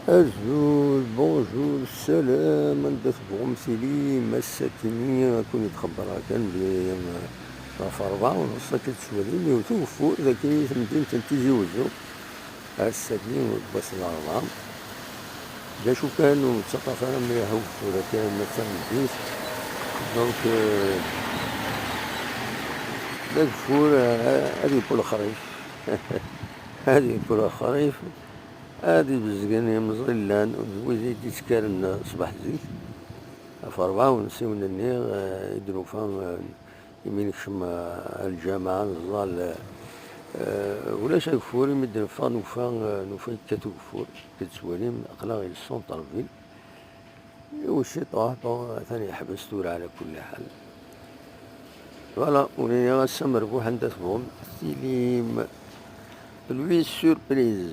أزول بونجور السلام عندك بغمسيلي مساكني كون يتخبرها كان بلي في 4:30 كتسوليني وتوفو إذا كاين مدينة تنتيجي وزو الساكنين وباس الأربعة باش كانوا الثقافة مليحة وفورة كان مثلا مدينة دونك داك الفور هادي كل خريف هادي كل خريف هادي بزقاني مزغلان وزويزي تيتكارن صباح زيت في 4:30 النيغ يدرو فان يمين كشم الجامعة نزال ولاش كفور يمدن فان نوفا كاتو كفور كتسواليم أقلا غير السونتر فيل وشي طاح ثاني حبس تور على كل حال فوالا وليني غاسا مربوح عندها تبغم سيليم لوي سوربريز.